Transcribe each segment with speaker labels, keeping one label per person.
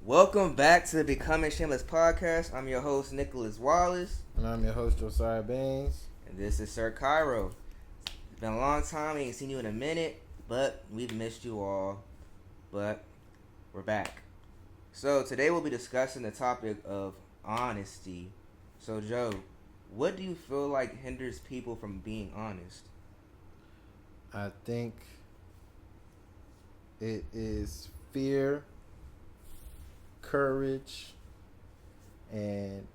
Speaker 1: Welcome back to the Becoming Shameless podcast. I'm your host, Nicholas Wallace.
Speaker 2: And I'm your host, Josiah Baines.
Speaker 1: And this is Sir Cairo. It's been a long time. We ain't seen you in a minute, but we've missed you all. But we're back. So today we'll be discussing the topic of honesty. So, Joe, what do you feel like hinders people from being honest?
Speaker 2: I think it is fear, courage, and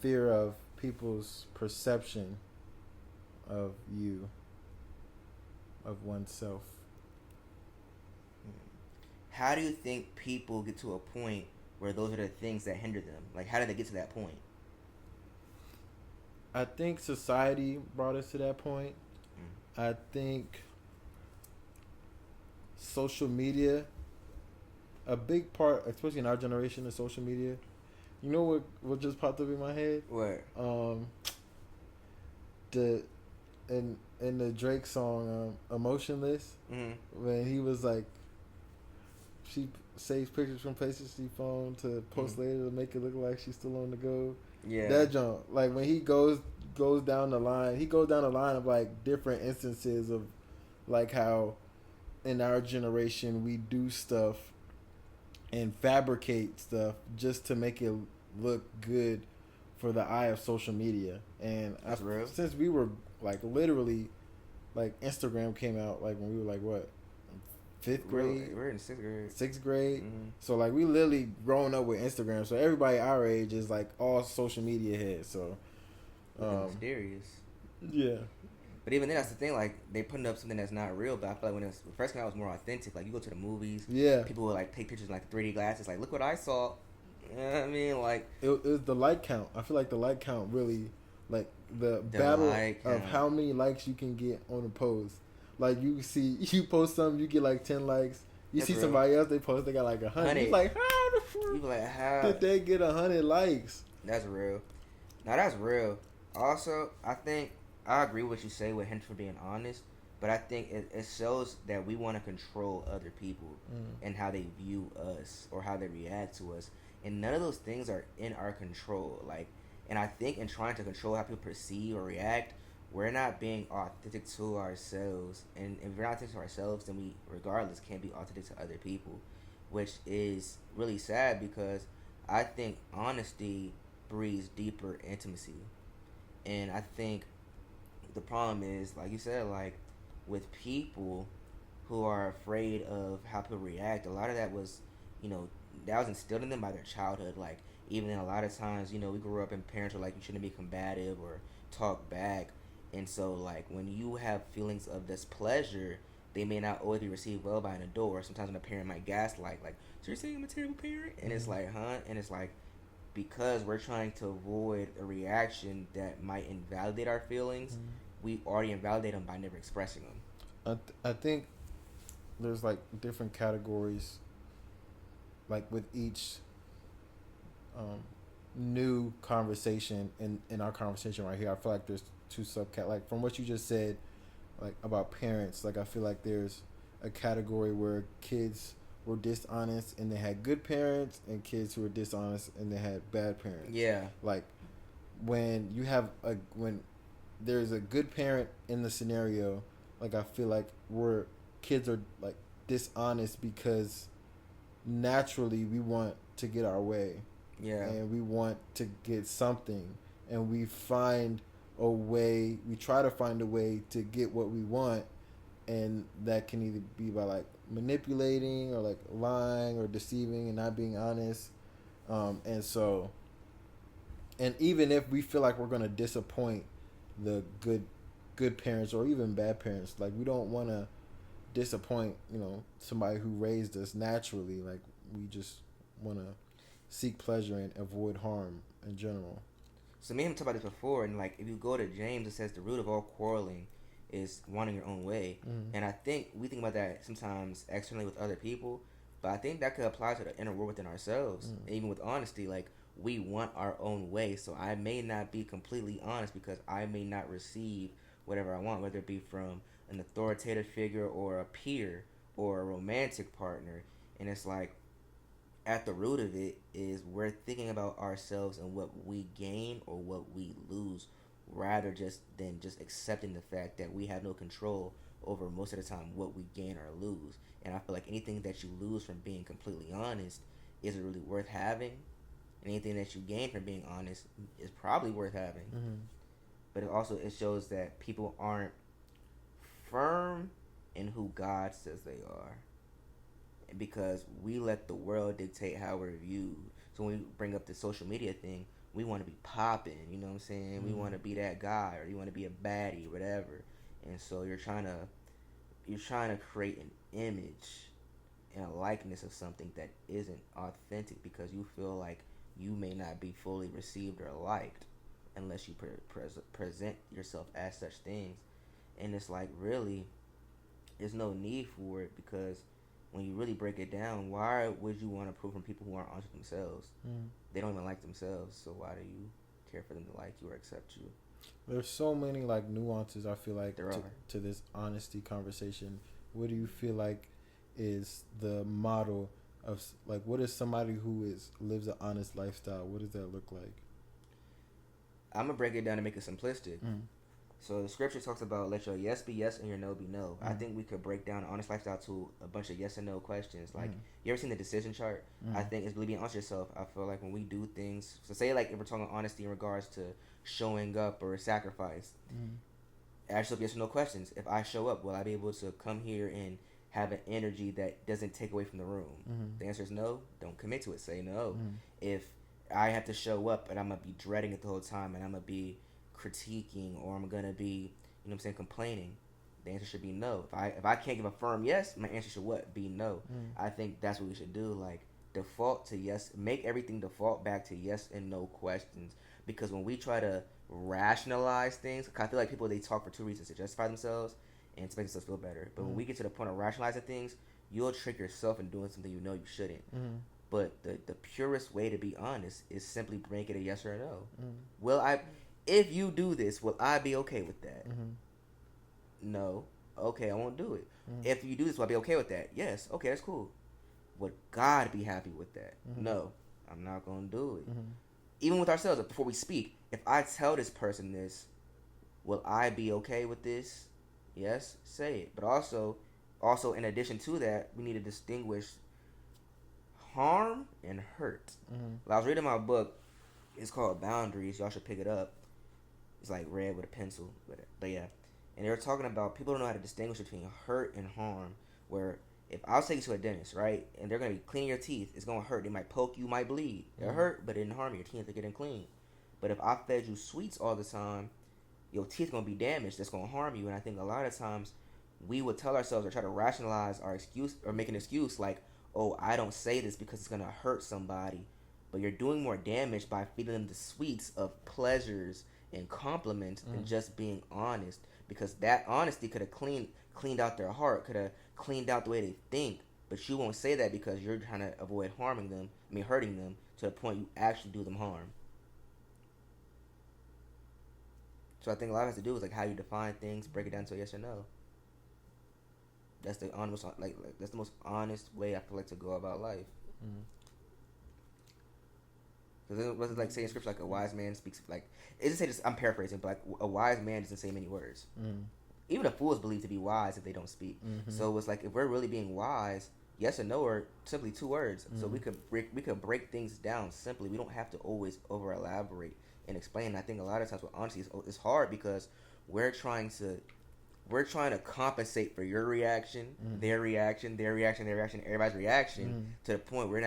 Speaker 2: fear of people's perception of you, of oneself.
Speaker 1: How do you think people get to a point where those are the things that hinder them? Like, how did they get to that point?
Speaker 2: I think society brought us to that point.
Speaker 1: Mm.
Speaker 2: I think social media, a big part, especially in our generation of social media. You know what just popped up in my head?
Speaker 1: What?
Speaker 2: The in the Drake song "Emotionless," when he was like, she saves pictures from places she phoned to post later to make it look like she's still on the go.
Speaker 1: Yeah.
Speaker 2: That jump, like when he goes down the line, of like different instances of like how in our generation we do stuff and fabricate stuff just to make it look good for the eye of social media. And since we were like literally, like Instagram came out like when we were like what, fifth grade?
Speaker 1: We're in sixth grade.
Speaker 2: Sixth grade.
Speaker 1: Mm-hmm.
Speaker 2: So like we literally growing up with Instagram. So everybody our age is like all social media heads. So
Speaker 1: mysterious.
Speaker 2: Yeah.
Speaker 1: But even then, that's the thing. Like they putting up something that's not real. But I feel like when the first time it was more authentic. Like you go to the movies.
Speaker 2: Yeah.
Speaker 1: People would like take pictures in like 3D glasses. Like look what I saw. You know what I mean? Like
Speaker 2: it was the like count. I feel like the like count really, like the battle of how many likes you can get on a post. Like you see, you post something, you get like 10 likes. You see somebody else, they post, they got like 100. You like, how the fuck did they get 100 likes?
Speaker 1: That's real. Now that's real. Also, I think I agree with what you say with him for being honest, but I think it shows that we want to control other people and how they view us or how they react to us, and none of those things are in our control. Like, and I think in trying to control how people perceive or react, we're not being authentic to ourselves, and if we're not authentic to ourselves, then we, regardless, can't be authentic to other people, which is really sad because I think honesty breeds deeper intimacy, and I think the problem is, like you said, like with people who are afraid of how people react, a lot of that was, that was instilled in them by their childhood. Like even in a lot of times, we grew up in parents who are like you shouldn't be combative or talk back. And so, like, when you have feelings of displeasure, they may not always be received well by an adult. Or sometimes when a parent might gaslight, like, so you're saying I'm a terrible parent? And it's like, huh? And it's like, because we're trying to avoid a reaction that might invalidate our feelings, we already invalidate them by never expressing them.
Speaker 2: I think there's, like, different categories, like, with each new conversation in our conversation right here. I feel like there's two like from what you just said, like about parents, like I feel like there's a category where kids were dishonest and they had good parents, and kids who were dishonest and they had bad parents.
Speaker 1: Yeah.
Speaker 2: Like when there's a good parent in the scenario, like I feel like where kids are like dishonest because naturally we want to get our way.
Speaker 1: Yeah.
Speaker 2: And we want to get something, and we try to find a way to get what we want, and that can either be by like manipulating or like lying or deceiving and not being honest. And even if we feel like we're going to disappoint the good parents or even bad parents, like we don't want to disappoint, somebody who raised us naturally. Like we just want to seek pleasure and avoid harm in general.
Speaker 1: So me and him talked about this before, and like if you go to James, it says the root of all quarreling is wanting your own way. And I think we think about that sometimes externally with other people, but I think that could apply to the inner world within ourselves. Even with honesty, like we want our own way. So I may not be completely honest because I may not receive whatever I want, whether it be from an authoritative figure or a peer or a romantic partner. And it's like at the root of it is we're thinking about ourselves and what we gain or what we lose, rather just accepting the fact that we have no control over most of the time what we gain or lose. And I feel like anything that you lose from being completely honest isn't really worth having. Anything that you gain from being honest is probably worth having.
Speaker 2: Mm-hmm.
Speaker 1: But it shows that people aren't firm in who God says they are, because we let the world dictate how we're viewed. So when we bring up the social media thing, we want to be popping, you know what I'm saying? Mm-hmm. We want to be that guy, or you want to be a baddie, whatever. And so you're trying to create an image and a likeness of something that isn't authentic, because you feel like you may not be fully received or liked unless you present yourself as such things. And it's like, really, there's no need for it, because when you really break it down, why would you want to prove from people who aren't honest with themselves? They don't even like themselves, so why do you care for them to like you or accept you?
Speaker 2: There's so many like nuances, I feel like,
Speaker 1: there
Speaker 2: to this honesty conversation. What do you feel like is the model of, like, what is somebody who lives an honest lifestyle? What does that look like?
Speaker 1: I'm gonna break it down and make it simplistic. So the scripture talks about let your yes be yes and your no be no. I think we could break down an honest lifestyle to a bunch of yes and no questions. Like, you ever seen the decision chart? I think it's really being honest with yourself. I feel like when we do things, so say like if we're talking honesty in regards to showing up or sacrifice, ask yourself yes or no questions. If I show up, will I be able to come here and have an energy that doesn't take away from the room? The answer is no. Don't commit to it. Say no. If I have to show up and I'm gonna be dreading it the whole time, and I'm gonna be critiquing, or I'm gonna be, you know what I'm saying, complaining, the answer should be no. If I can't give a firm yes, my answer should what? Be no. I think that's what we should do. Like, default to yes. Make everything default back to yes and no questions. Because when we try to rationalize things, I feel like people, they talk for two reasons: to justify themselves and to make themselves feel better. But when we get to the point of rationalizing things, you'll trick yourself into doing something you know you shouldn't. But the purest way to be honest is simply make it a yes or a no. If you do this, will I be okay with that? No. Okay, I won't do it. If you do this, will I be okay with that? Yes. Okay, that's cool. Would God be happy with that? No. I'm not going to do it. Even with ourselves, before we speak, if I tell this person this, will I be okay with this? Yes, say it. But also in addition to that, we need to distinguish harm and hurt. Well, I was reading my book. It's called Boundaries. Y'all should pick it up. It's like red with a pencil, but yeah. And they were talking about people don't know how to distinguish between hurt and harm. Where if I'll take you to a dentist, right, and they're gonna be cleaning your teeth, it's gonna hurt. They might poke you, might bleed. It hurt, but it didn't harm you. Your teeth are getting clean. But if I fed you sweets all the time, your teeth gonna be damaged. That's gonna harm you. And I think a lot of times we would tell ourselves or try to rationalize our excuse or make an excuse like, oh, I don't say this because it's gonna hurt somebody. But you're doing more damage by feeding them the sweets of pleasures and compliments than just being honest, because that honesty could have cleaned out their heart, could have cleaned out the way they think, but you won't say that because you're trying to avoid hurting them to the point you actually do them harm. So I think a lot has to do with like how you define things, break it down to a yes or no. That's the honest, that's the most honest way I feel like to go about life. Because it wasn't like saying scripture like a wise man speaks, like, it doesn't say this, I'm paraphrasing, but like a wise man doesn't say many words. Even a fool is believed to be wise if they don't speak. So it's like, if we're really being wise, yes and no are simply two words. So we could break things down simply. We don't have to always over elaborate and explain. And I think a lot of times with honesty it's hard because we're trying to compensate for your reaction, their reaction, everybody's reaction, to the point where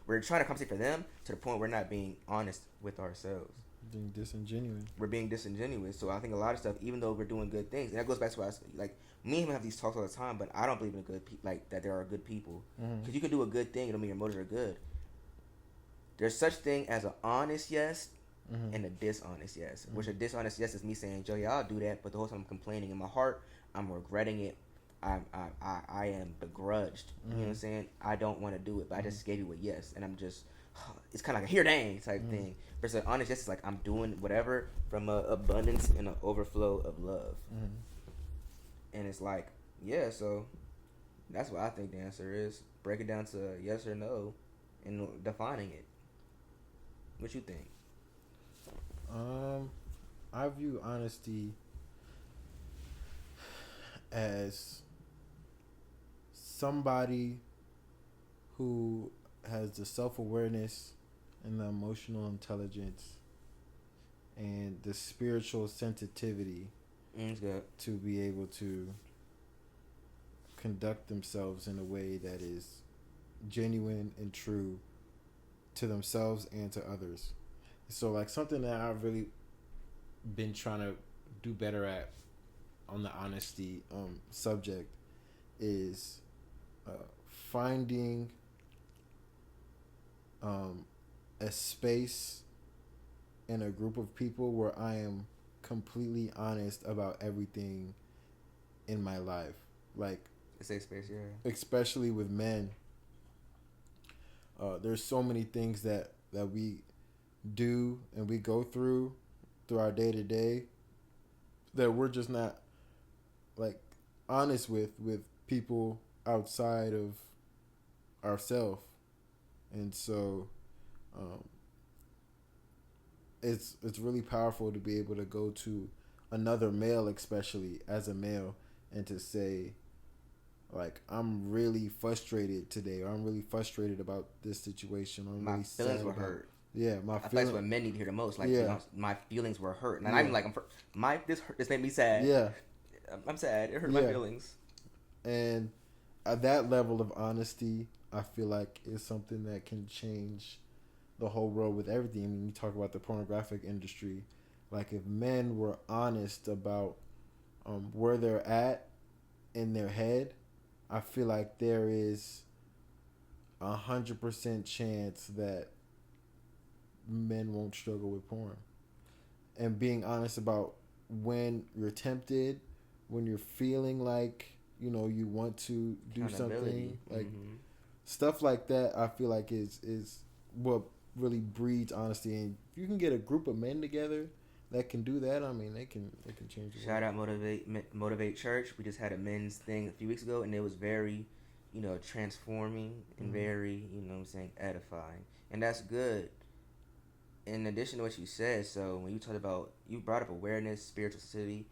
Speaker 1: we're trying to compensate for them to the point we're not being honest with ourselves.
Speaker 2: Being disingenuous.
Speaker 1: We're being disingenuous. So I think a lot of stuff, even though we're doing good things, and that goes back to what like, me and him have these talks all the time, but I don't believe in that there are good people. Because you can do a good thing, it don't mean your motives are good. There's such thing as an honest yes and a dishonest yes. Which a dishonest yes is me saying, Joey, I'll do that, but the whole time I'm complaining in my heart, I'm regretting it. I am begrudged. You know what I'm saying? I don't want to do it, but I just gave you a yes, and I'm just, it's kind of like a here dang type thing. Versus honest yes is like, I'm doing whatever from an abundance and an overflow of love. And it's like, yeah, so that's what I think the answer is. Break it down to yes or no. and defining it. What you think?
Speaker 2: I view honesty as somebody who has the self-awareness and the emotional intelligence and the spiritual sensitivity
Speaker 1: It's good.
Speaker 2: to be able to conduct themselves in a way that is genuine and true to themselves and to others. So like something that I've really been trying to do better at on the honesty subject is finding a space in a group of people where I am completely honest about everything in my life. Like
Speaker 1: A safe space, yeah.
Speaker 2: especially with men, there's so many things that we do and we go through our day to day that we're just not like honest with people outside of ourselves, and so it's really powerful to be able to go to another male, especially as a male, and to say like I'm really frustrated today, or I'm really frustrated about this situation, or I'm
Speaker 1: My
Speaker 2: really
Speaker 1: feelings
Speaker 2: sad
Speaker 1: were
Speaker 2: about,
Speaker 1: hurt.
Speaker 2: yeah, my
Speaker 1: I feel
Speaker 2: feelings,
Speaker 1: that's what men need to hear the most. Like,
Speaker 2: yeah,
Speaker 1: my feelings were hurt, and
Speaker 2: yeah,
Speaker 1: I'm like, this hurt, this made me sad.
Speaker 2: yeah,
Speaker 1: I'm sad. It hurt my
Speaker 2: yeah,
Speaker 1: feelings.
Speaker 2: and at that level of honesty, I feel like is something that can change the whole world with everything. I mean, you talk about the pornographic industry. Like, if men were honest about where they're at in their head, I feel like there is 100% chance that men won't struggle with porn. And being honest about when you're tempted, when you're feeling like you want to do something, like stuff like that. I feel like is what really breeds honesty. And if you can get a group of men together that can do that, I mean, they can change the world.
Speaker 1: Shout out Motivate Church. We just had a men's thing a few weeks ago, and it was very, transforming and very, edifying, and that's good. In addition to what you said, so when you brought up awareness, spiritual sensitivity.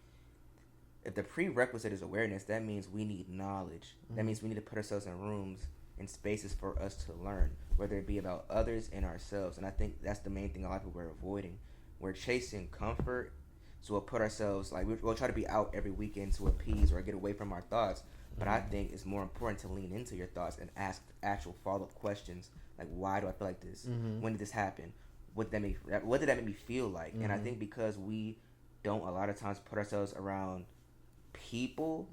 Speaker 1: If the prerequisite is awareness, that means we need knowledge. That means we need to put ourselves in rooms and spaces for us to learn, whether it be about others and ourselves. And I think that's the main thing a lot of people are avoiding. We're chasing comfort, so we'll put ourselves, like, we'll try to be out every weekend to appease or get away from our thoughts. But I think it's more important to lean into your thoughts and ask actual follow-up questions, like, why do I feel like this? When did this happen? What did that make me feel like? And I think because we don't a lot of times put ourselves around people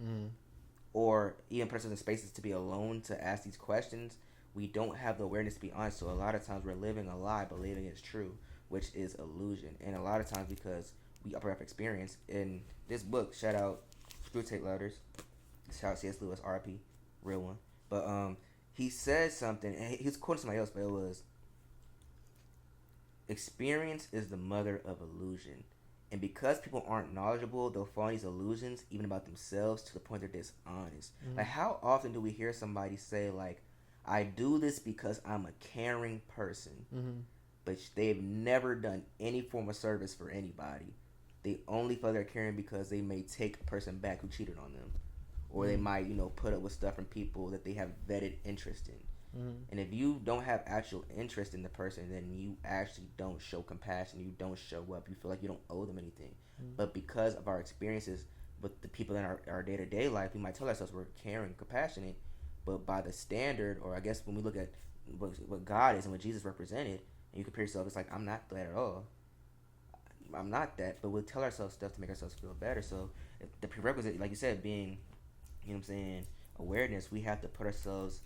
Speaker 1: or even put ourselves in spaces to be alone to ask these questions, we don't have the awareness to be honest. So a lot of times we're living a lie, believing it's true, which is illusion. And a lot of times because we operate off experience. In this book, shout out Screw Tape Louders, shout out C.S. Lewis, R.I.P., real one. But he said something, and he was quoting somebody else, but it was, experience is the mother of illusion. And because people aren't knowledgeable, they'll fall in these illusions, even about themselves, to the point they're dishonest. Like, how often do we hear somebody say, like, I do this because I'm a caring person, but they've never done any form of service for anybody. They only feel they're caring because they may take a person back who cheated on them. Or they might, put up with stuff from people that they have vetted interest in. And if you don't have actual interest in the person, then you actually don't show compassion. You don't show up. You feel like you don't owe them anything. But because of our experiences with the people in our day-to-day life, we might tell ourselves we're caring, compassionate. But by the standard, or I guess when we look at what God is and what Jesus represented, and you compare yourself, it's like, I'm not that at all. I'm not that. But we'll tell ourselves stuff to make ourselves feel better. So if the prerequisite, like you said, being, awareness, we have to put ourselves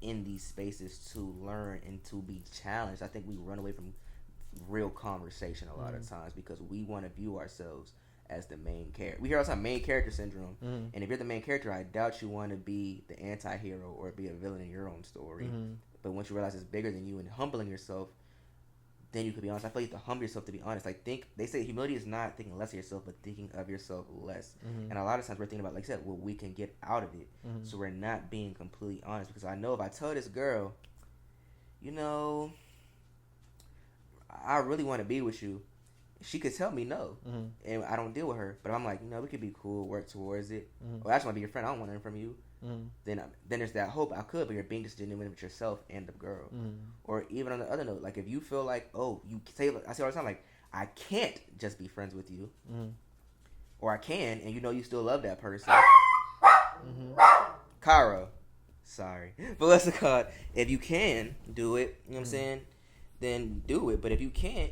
Speaker 1: in these spaces to learn and to be challenged. I think we run away from real conversation a lot of times because we want to view ourselves as the main character. We hear all the time main character syndrome, and if you're the main character, I doubt you want to be the anti-hero or be a villain in your own story. But once you realize it's bigger than you and humbling yourself, then you could be honest. I feel like you have to humble yourself to be honest. Like, they say humility is not thinking less of yourself, but thinking of yourself less. And a lot of times we're thinking about, like I said, what we can get out of it. So we're not being completely honest. Because I know if I tell this girl, you know, I really want to be with you. She could tell me no, and I don't deal with her. But I'm like, we could be cool, work towards it. Well, I just want to be your friend. I don't want anything from you. Then there's that hope I could, but you're being just genuine with yourself and the girl. Or even on the other note, like if you feel like, oh, you say, I say all the time, like I can't just be friends with you, or I can, and you still love that person. Cairo, sorry, but what's it called? If you can do it, you know what I'm saying, then do it. But if you can't,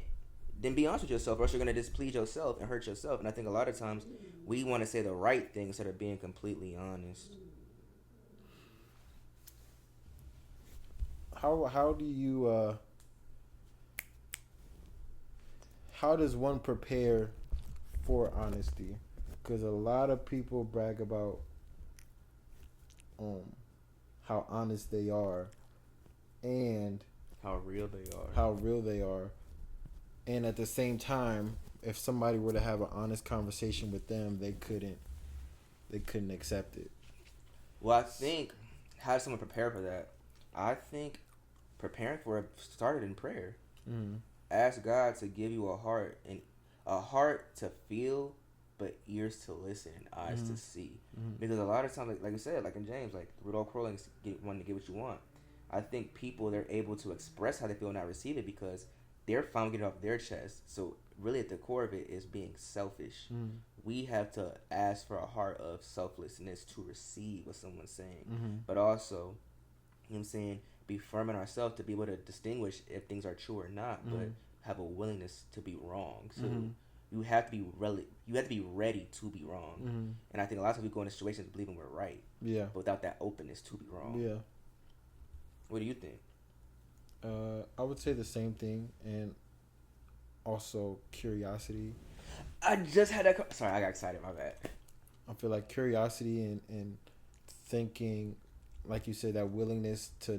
Speaker 1: then be honest with yourself, or else you're gonna displease yourself and hurt yourself. And I think a lot of times we want to say the right thing instead of being completely honest.
Speaker 2: How do you how does one prepare for honesty? Because a lot of people brag about how honest they are and
Speaker 1: how real they are.
Speaker 2: And at the same time, if somebody were to have an honest conversation with them, they couldn't accept it.
Speaker 1: Well, I think, how does someone prepare for that? I think preparing for it started in prayer. Ask God to give you a heart to feel, but ears to listen and eyes to see. Because a lot of times, like you said, like in James, like Rudolph Crowling's wanting to get what you want. I think people, they're able to express how they feel and not receive it because they're finally getting off their chest. So really at the core of it is being selfish. We have to ask for a heart of selflessness to receive what someone's saying. But also, you know what I'm saying, be firm in ourselves to be able to distinguish if things are true or not, but have a willingness to be wrong. So you have to be ready to be wrong. And I think a lot of times we go into situations believing we're right.
Speaker 2: Yeah.
Speaker 1: But without that openness to be wrong.
Speaker 2: Yeah.
Speaker 1: What do you think?
Speaker 2: I would say the same thing, and also curiosity.
Speaker 1: I just had that. Sorry, I got excited. My bad.
Speaker 2: I feel like curiosity and thinking, like you said, that willingness to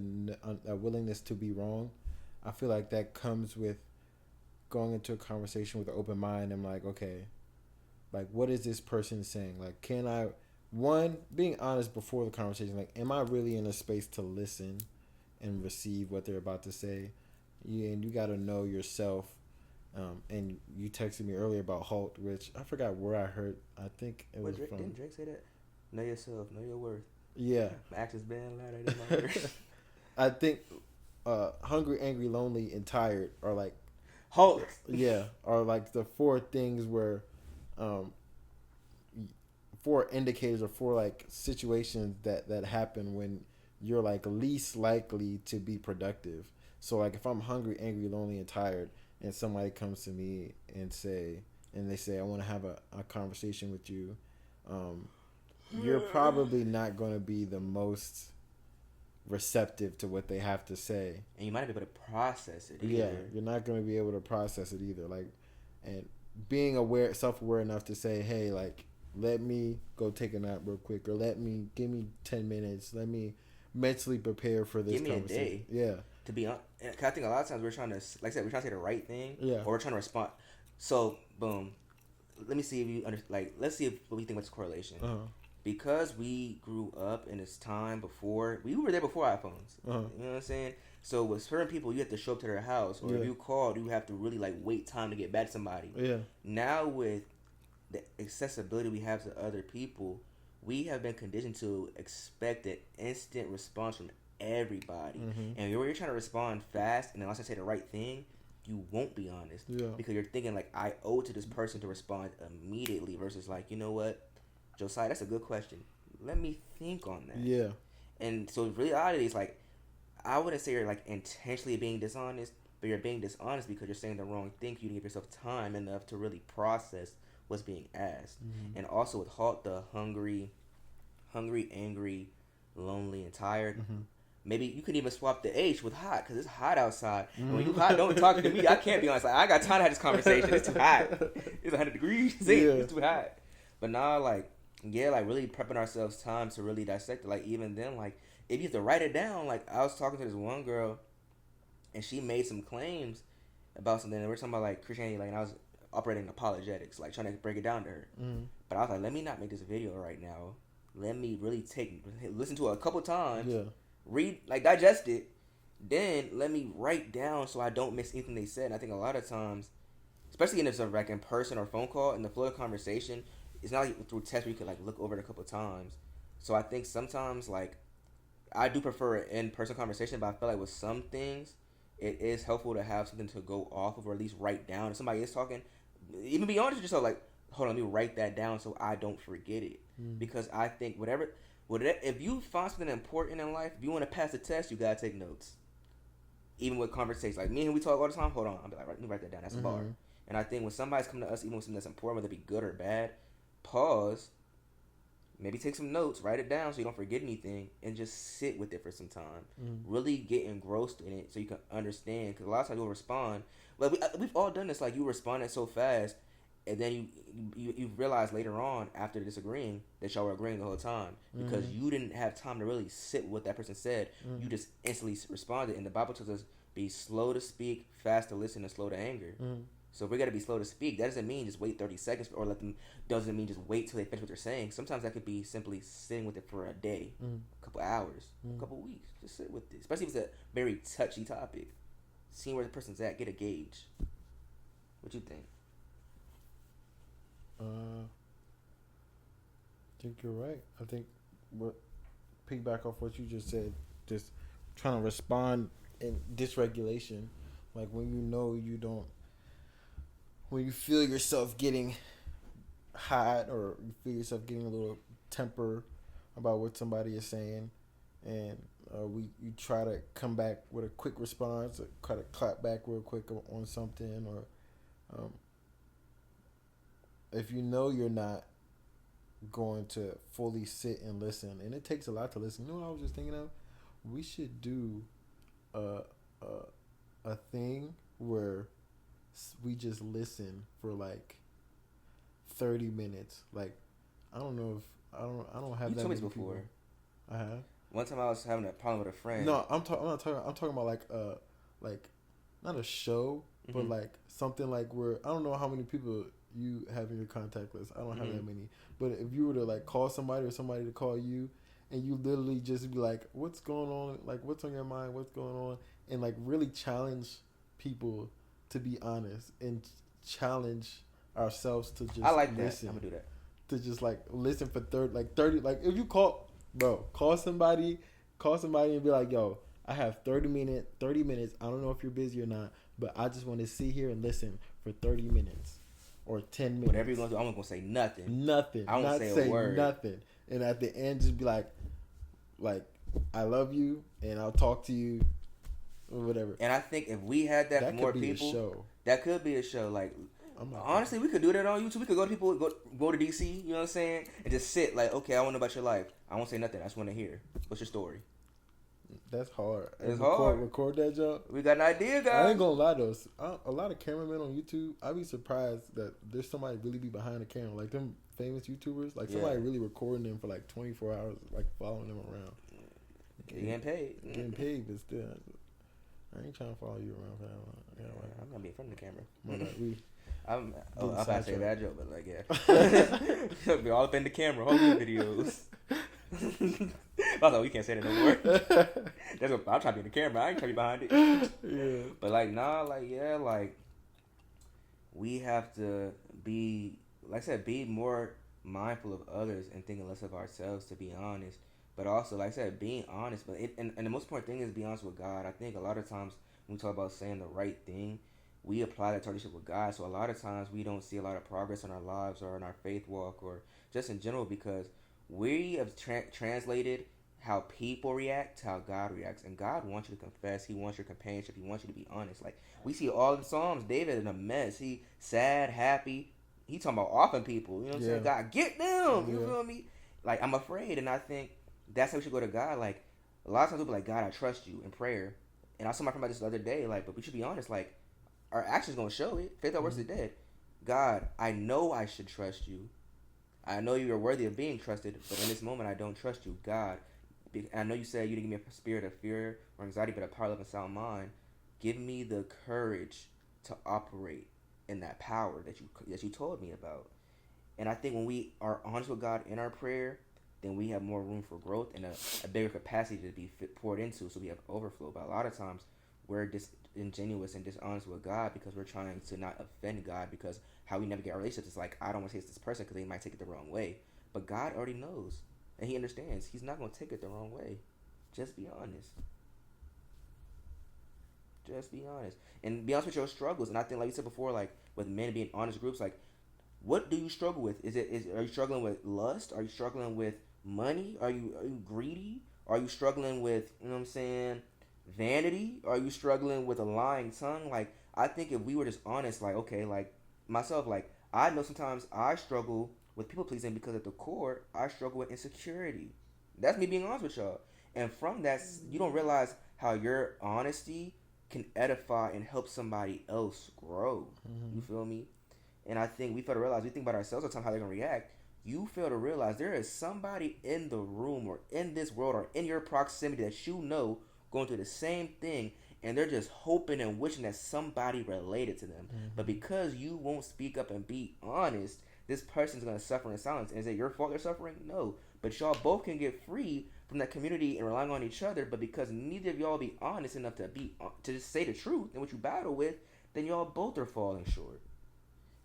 Speaker 2: be wrong. I feel like that comes with going into a conversation with an open mind. I'm like, okay, like what is this person saying? Like, can I, being honest before the conversation, like, am I really in a space to listen and receive what they're about to say? Yeah, and you got to know yourself. And you texted me earlier about HALT, which I forgot where I heard. I think it was from.
Speaker 1: Didn't Drake say that? Know yourself, know your worth.
Speaker 2: Yeah.
Speaker 1: My actions been loud. I didn't know.
Speaker 2: I think hungry, angry, lonely, and tired are like
Speaker 1: HALT.
Speaker 2: Yeah, are like the four things where, 4 indicators or 4 like situations that happen when you're like least likely to be productive. So like if I'm hungry, angry, lonely, and tired, and somebody comes to me and they say I want to have a conversation with you, you're probably not going to be the most receptive to what they have to say,
Speaker 1: and you might be able to process it either.
Speaker 2: Yeah, you're not going to be able to process it either. Like, and being self-aware enough to say, hey, like, let me go take a nap real quick, or give me 10 minutes, let me mentally prepare for this conversation.
Speaker 1: Give me a day.
Speaker 2: Yeah.
Speaker 1: To be honest, I think a lot of times we're trying to, like I said, we're trying to say the right thing.
Speaker 2: Yeah.
Speaker 1: Or we're trying to respond. So, boom. Let me see if you let's see what we think about this correlation. Because we grew up in this time before, we were there before iPhones. You know what I'm saying? So with certain people, you have to show up to their house, or if you called, you have to really like wait time to get back to somebody.
Speaker 2: Yeah. Now
Speaker 1: with the accessibility we have to other people, we have been conditioned to expect an instant response from everybody. And you're trying to respond fast, and unless I say the right thing, you won't be honest.
Speaker 2: Yeah. Because
Speaker 1: you're thinking like, I owe it to this person to respond immediately, versus like, you know what, Josiah, that's a good question. Let me think on that.
Speaker 2: Yeah.
Speaker 1: And so the reality is like, I wouldn't say you're like intentionally being dishonest, but you're being dishonest because you're saying the wrong thing. You give yourself time enough to really process what's being asked. And also with HALT, the hungry, angry, lonely, and tired. Maybe you could even swap the H with hot, because it's hot outside. And when you hot, don't talk to me. I can't be honest. Like, I got time to have this conversation. It's too hot. It's 100 degrees. It's too hot. But now, like, yeah, like really prepping ourselves time to really dissect it. Like, even then, like, if you have to write it down, like, I was talking to this one girl, and she made some claims about something, and we're talking about, like, Christianity, like, and I was operating apologetics, like, trying to break it down to her. But I was like, let me not make this video right now. Let me really listen to it a couple times, read, like, digest it, then let me write down so I don't miss anything they said. And I think a lot of times, especially in this like in person or phone call, in the flow of conversation, it's not like through text where you could like look over it a couple times. So I think sometimes like I do prefer an in-person conversation, but I feel like with some things, it is helpful to have something to go off of or at least write down. If somebody is talking, even be honest with yourself, like, hold on, let me write that down so I don't forget it. Because I think whatever, if you find something important in life, if you want to pass the test, you gotta take notes. Even with conversations, like me and we talk all the time. Hold on, I'll be like, let me write that down. That's a bar. And I think when somebody's coming to us, even with something that's important, whether it be good or bad, pause. Maybe take some notes, write it down so you don't forget anything, and just sit with it for some time. Really get engrossed in it so you can understand. Because a lot of times you'll respond. Like we've all done this. Like you responded so fast, and then you realize later on after disagreeing that y'all were agreeing the whole time because you didn't have time to really sit with what that person said. You just instantly responded. And the Bible tells us be slow to speak, fast to listen, and slow to anger. So if we got to be slow to speak, that doesn't mean just wait 30 seconds or let them, doesn't mean just wait till they finish what they're saying. Sometimes that could be simply sitting with it for a day, a couple hours, a couple weeks. Just sit with it. Especially if it's a very touchy topic. Seeing where the person's at, get a gauge. What you think?
Speaker 2: I think you're right. I think what piggyback off what you just said, just trying to respond in dysregulation, like when you know you don't, when you feel yourself getting hot or you feel yourself getting a little temper about what somebody is saying, and you try to come back with a quick response, or try to clap back real quick on something, or if you know you're not going to fully sit and listen, and it takes a lot to listen. You know what I was just thinking of? We should do a thing where we just listen for like 30 minutes. Like I don't know if I don't have
Speaker 1: you
Speaker 2: that
Speaker 1: told me
Speaker 2: many
Speaker 1: before.
Speaker 2: people. I have.
Speaker 1: One time I was having a problem with a friend.
Speaker 2: No, I'm not talking. I'm talking about like not a show, but like something like where I don't know how many people you have in your contact list. I don't have that many. But if you were to like call somebody or somebody to call you, and you literally just be like, "What's going on? Like, what's on your mind? What's going on?" And like really challenge people to be honest and challenge ourselves to just
Speaker 1: I like
Speaker 2: listen.
Speaker 1: that. I'm gonna do that.
Speaker 2: To just like listen for 30 like if you call somebody and be like, yo, I have 30 minutes. I don't know if you're busy or not, but I just want to sit here and listen for 30 minutes or 10 minutes.
Speaker 1: Whatever you're gonna do, I'm not gonna say nothing.
Speaker 2: I won't say a word. Nothing. And at the end, just be like, I love you, and I'll talk to you, or whatever.
Speaker 1: And I think if we had that for more people, that could be a show. Like, honestly, we could do that on YouTube. We could go to people, go to DC, you know what I'm saying, and just sit like, okay, I want to know about your life. I won't say nothing. I just want to hear. What's your story?
Speaker 2: That's hard.
Speaker 1: It's hard.
Speaker 2: Record that job.
Speaker 1: We got an idea, guys.
Speaker 2: I ain't gonna lie though. A lot of cameramen on YouTube, I'd be surprised that there's somebody really be behind the camera. Like them famous YouTubers, like somebody really recording them for like 24 hours, like following them around.
Speaker 1: Getting paid.
Speaker 2: Getting paid, but still, I ain't trying to follow you around for that long.
Speaker 1: Yeah, I'm gonna be in front of the camera.
Speaker 2: I'm
Speaker 1: about to say that joke, but like, yeah. Be all up in the camera, whole videos. I was like, you can't say that no more. That's what I'm trying to be in the camera. I ain't trying to be behind it.
Speaker 2: Yeah.
Speaker 1: But like, nah, like, yeah, like, we have to be, like I said, be more mindful of others and thinking less of ourselves, to be honest. But also, like I said, being honest. But and the most important thing is be honest with God. I think a lot of times when we talk about saying the right thing, we apply that to our relationship with God. So a lot of times we don't see a lot of progress in our lives or in our faith walk or just in general because we have translated how people react to how God reacts. And God wants you to confess. He wants your companionship. He wants you to be honest. Like, we see all the Psalms, David in a mess. He sad, happy. He talking about offing people. You know what I'm saying? God, get them. You feel me? Like, I'm afraid. And I think that's how we should go to God. Like, a lot of times we'll be like, God, I trust you in prayer. And I was talking about this the other day. Like, but we should be honest. Like, our actions going to show it. Faith that works is dead. God, I know I should trust you. I know you are worthy of being trusted, but in this moment, I don't trust you. God, I know you said you didn't give me a spirit of fear or anxiety, but a power, love, and sound mind. Give me the courage to operate in that power that you told me about. And I think when we are honest with God in our prayer, then we have more room for growth and a bigger capacity to be poured into, so we have overflow. But a lot of times we're disingenuous and dishonest with God because we're trying to not offend God, because how we navigate our relationships is like, I don't want to say it's this person because they might take it the wrong way. But God already knows, and He understands. He's not going to take it the wrong way. Just be honest. Just be honest. And be honest with your struggles. And I think, like you said before, like with men being honest groups, like, what do you struggle with? Are you struggling with lust? Are you struggling with money? Are you greedy? Are you struggling with, you know what I'm saying, vanity? Are you struggling with a lying tongue? Like, I think if we were just honest, like, okay, like myself, like I know sometimes I struggle with people pleasing because at the core I struggle with insecurity. That's me being honest with y'all. And from that, you don't realize how your honesty can edify and help somebody else grow.
Speaker 2: Mm-hmm.
Speaker 1: You feel me? And I think we fail to realize, we think about ourselves all the time, how they're going to react. You fail to realize there is somebody in the room or in this world or in your proximity that you know going through the same thing, and they're just hoping and wishing that somebody related to them.
Speaker 2: Mm-hmm.
Speaker 1: But because you won't speak up and be honest, this person's going to suffer in silence. And is it your fault they're suffering? No. But y'all both can get free from that community and relying on each other. But because neither of y'all be honest enough to just say the truth and what you battle with, then y'all both are falling short.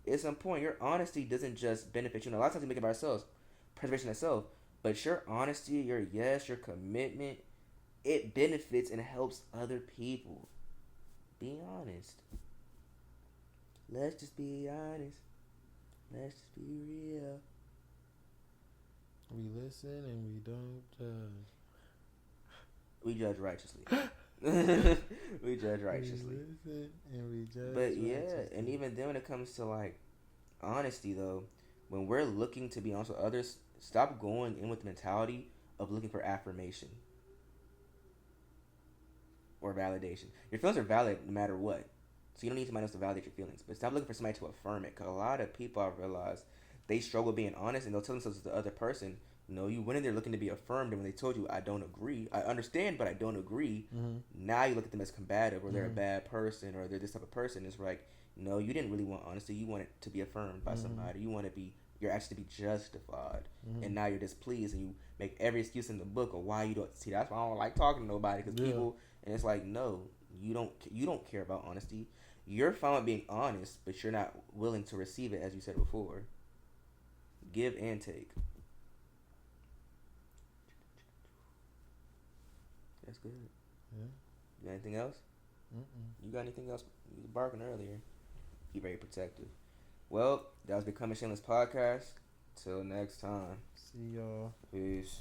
Speaker 1: It's important. Your honesty doesn't just benefit you. And a lot of times we make it by ourselves, preservation of self. But your honesty, your yes, your commitment, it benefits and helps other people. Be honest. Let's just be honest. Let's just be real.
Speaker 2: We listen and we don't judge.
Speaker 1: We judge righteously. We judge righteously.
Speaker 2: We listen and we judge.
Speaker 1: But yeah, and even then when it comes to like honesty though, when we're looking to be honest with others, stop going in with the mentality of looking for affirmation or validation. Your feelings are valid no matter what. So you don't need somebody else to validate your feelings. But stop looking for somebody to affirm it. Because a lot of people, I've realized, they struggle being honest, and they'll tell themselves to the other person, no, you went in there looking to be affirmed, and when they told you, I don't agree, I understand, but I don't agree, now you look at them as combative, or they're a bad person, or they're this type of person. It's like, no, you didn't really want honesty. You want it to be affirmed by somebody. You want to be, your actions to be justified. And now you're displeased, and you make every excuse in the book of why you don't. See, that's why I don't like talking to nobody, because people, and it's like, no, you don't care about honesty. You're fine with being honest, but you're not willing to receive it, as you said before. Give and take. That's good.
Speaker 2: Yeah.
Speaker 1: You got anything else? You got anything else? You was barking earlier. Be very protective. Well, that was Becoming Shameless Podcast. Till next time.
Speaker 2: See y'all.
Speaker 1: Peace.